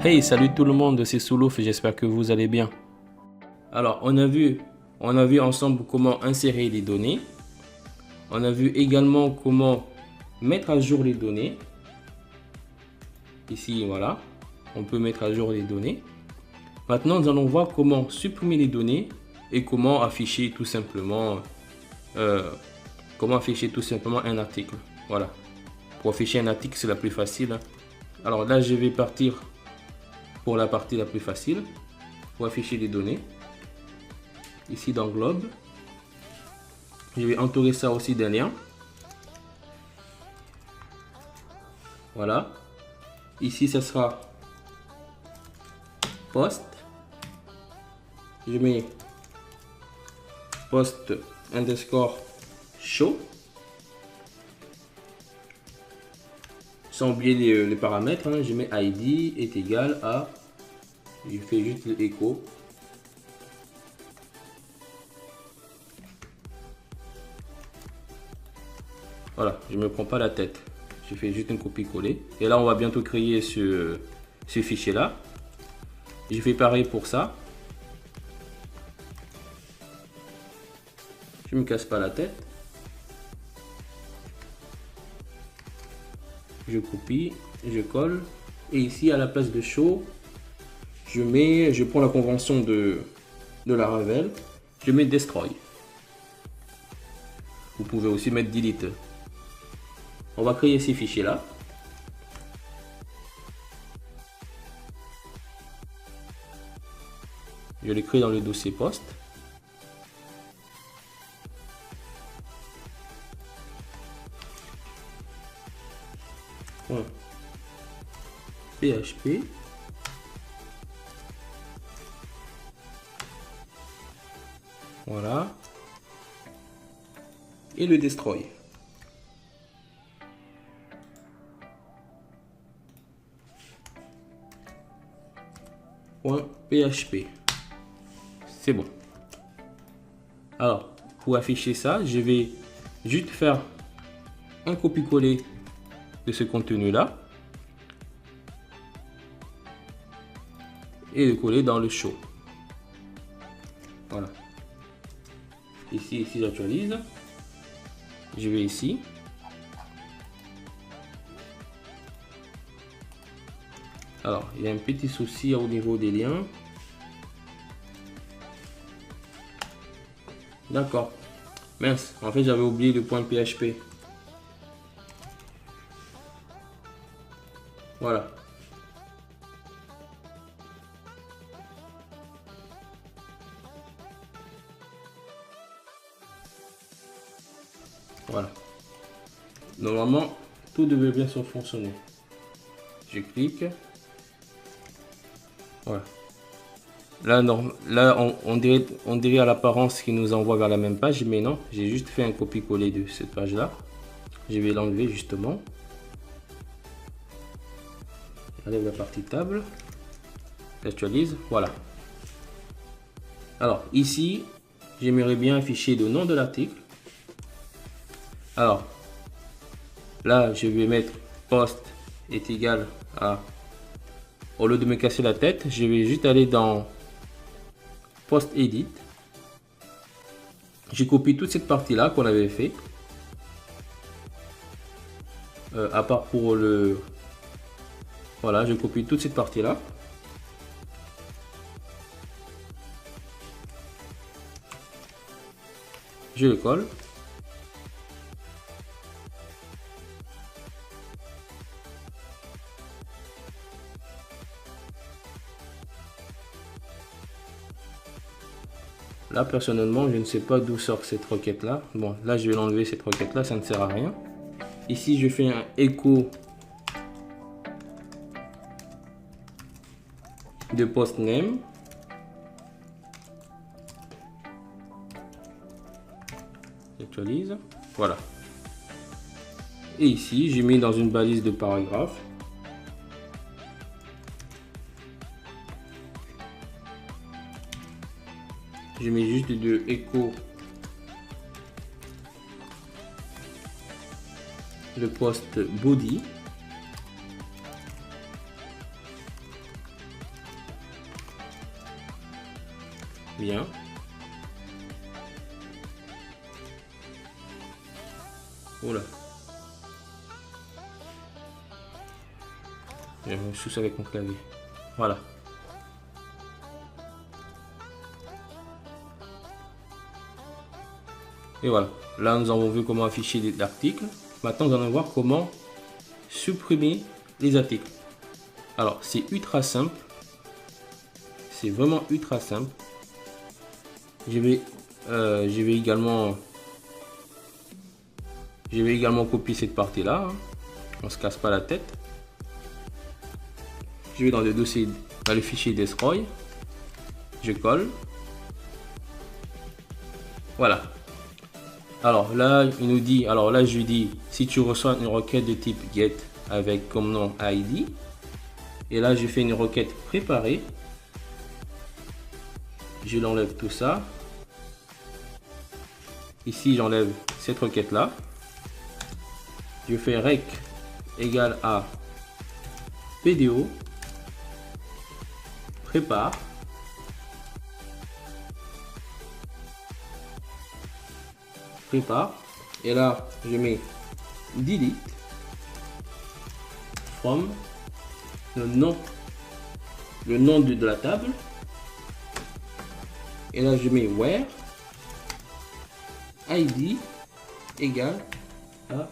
Hey, salut tout le monde, c'est Soulouf, j'espère que vous allez bien. Alors, on a vu ensemble comment insérer les données. On a vu également comment mettre à jour les données. Ici, voilà, on peut mettre à jour les données. Maintenant, nous allons voir comment supprimer les données et comment afficher tout simplement, un article. Voilà, pour afficher un article, c'est la plus facile. Alors là, je vais partir pour la partie la plus facile, pour afficher les données. Ici dans Globe, je vais entourer ça aussi d'un lien. Voilà. Ici, ce sera post. Je mets post underscore show. Sans oublier les paramètres, hein. Je mets ID est égal à, je fais juste le écho. Voilà, je me prends pas la tête. Je fais juste une copie-coller. Et là, on va bientôt créer ce fichier-là. Je fais pareil pour ça. Je me casse pas la tête. Je copie, je colle. Et ici, à la place de show, je prends la convention de Laravel. Je mets destroy. Vous pouvez aussi mettre delete. On va créer ces fichiers-là. Je les crée dans le dossier post. PHP. Voilà. Et le destroy. .php. C'est bon. Alors, pour afficher ça, je vais juste faire un copier-coller de ce contenu-là et le coller dans le show. Voilà. Ici j'actualise. Je vais ici. Alors, il y a un petit souci au niveau des liens. D'accord. Mince, en fait, j'avais oublié le point PHP. Voilà. Voilà. Normalement, tout devrait bien se fonctionner. Je clique. Voilà. Là, non, là on dirait à l'apparence qu'il nous envoie vers la même page, mais non, j'ai juste fait un copier-coller de cette page-là. Je vais l'enlever justement. J'enlève la partie table. J'actualise. Voilà. Alors, ici, j'aimerais bien afficher le nom de l'article. Alors, là, je vais mettre post est égal à... Au lieu de me casser la tête, je vais juste aller dans Post Edit. Je copie toute cette partie-là qu'on avait fait. À part pour le... Voilà, je copie toute cette partie-là. Je le colle. Là, personnellement, je ne sais pas d'où sort cette requête-là. Bon, là, je vais l'enlever, cette requête-là, ça ne sert à rien. Ici, je fais un écho de post name. J'actualise. Voilà. Et ici, j'ai mis dans une balise de paragraphe. Je mets juste de écho le post body. Bien. Oula. Je me soucie avec mon clavier. Voilà. Et voilà. Là, nous avons vu comment afficher l'article. Maintenant, nous allons voir comment supprimer les articles. Alors, c'est ultra simple. C'est vraiment ultra simple. Je vais également copier cette partie-là. Hein. On se casse pas la tête. Je vais dans le dossier, dans le fichier Destroy. Je colle. Voilà. Alors là, il nous dit, alors là, je lui dis, si tu reçois une requête de type get avec comme nom ID, et là, je fais une requête préparée. Je l'enlève tout ça. Ici, j'enlève cette requête-là. Je fais rec égale à PDO prépare. Et là, je mets delete from le nom de la table. Et là, je mets where id égale à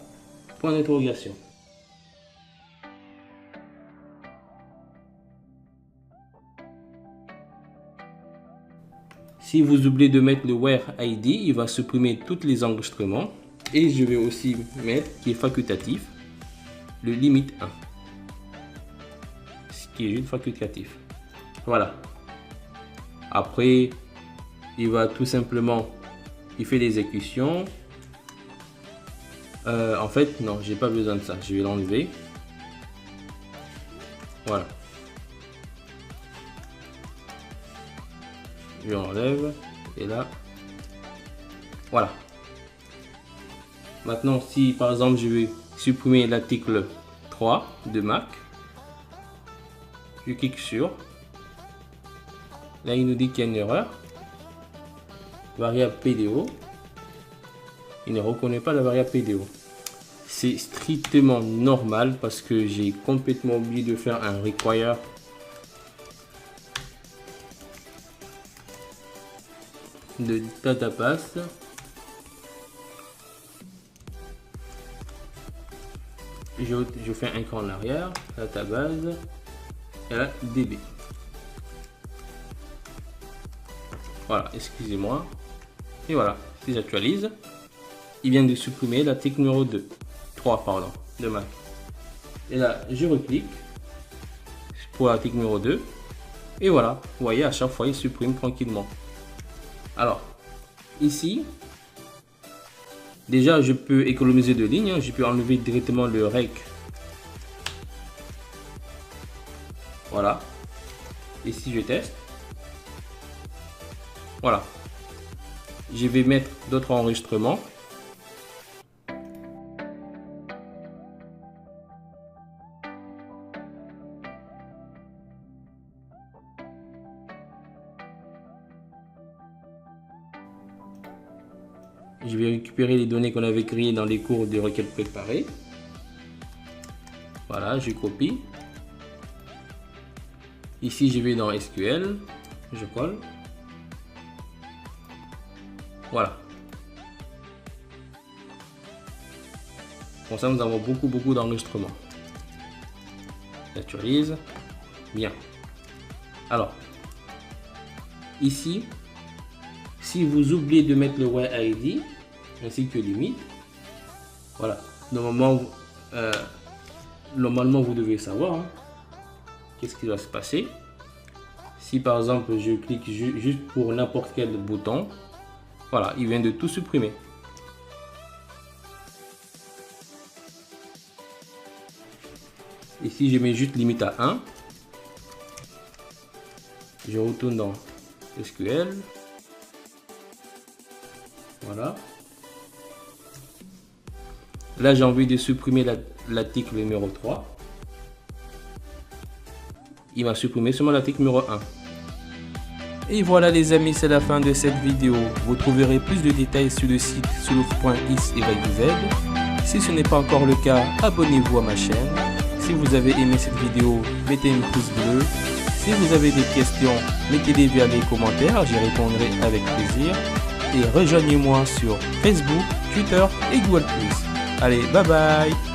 point d'interrogation. Si vous oubliez de mettre le where id, il va supprimer tous les enregistrements. Et je vais aussi mettre, qui est facultatif, le limite 1. Ce qui est juste facultatif. Voilà. Après, il va tout simplement, il fait l'exécution. En fait, non, j'ai pas besoin de ça. Je vais l'enlever. Voilà. Je l'enlève et là, voilà. Maintenant, si par exemple je vais supprimer l'article 3 de Mac, je clique sur. Là, il nous dit qu'il y a une erreur. Variable PDO. Il ne reconnaît pas la variable PDO. C'est strictement normal parce que j'ai complètement oublié de faire un require. De database. Je fais un cran en arrière, database et là DB. Voilà, excusez-moi. Et voilà, si j'actualise, il vient de supprimer l'article numéro 3 pardon, de Mac. Et là, je reclique pour l'article numéro 2. Et voilà, vous voyez, à chaque fois, il supprime tranquillement. Alors, ici, déjà, je peux économiser de lignes. Je peux enlever directement le rec. Voilà. Ici, je teste. Voilà. Je vais mettre d'autres enregistrements. Je vais récupérer les données qu'on avait créées dans les cours de requêtes préparées. Voilà, je copie. Ici, je vais dans SQL. Je colle. Voilà. Pour ça, nous avons beaucoup d'enregistrements. J'actualise. Bien. Alors, ici, si vous oubliez de mettre le where id ainsi que limite, voilà. Normalement, vous devez savoir hein, qu'est-ce qui va se passer. Si par exemple, je clique juste pour n'importe quel bouton, voilà, il vient de tout supprimer. Ici, je mets juste limite à 1. Je retourne dans SQL. Voilà. Là, j'ai envie de supprimer l'article numéro 3. Il m'a supprimé seulement l'article numéro 1. Et voilà les amis, c'est la fin de cette vidéo. Vous trouverez plus de détails sur le site soulouf.is. Si ce n'est pas encore le cas, abonnez-vous à ma chaîne. Si vous avez aimé cette vidéo, mettez un pouce bleu. Si vous avez des questions, mettez-les via les commentaires, j'y répondrai avec plaisir. Et rejoignez-moi sur Facebook, Twitter et Google+. Allez, bye bye!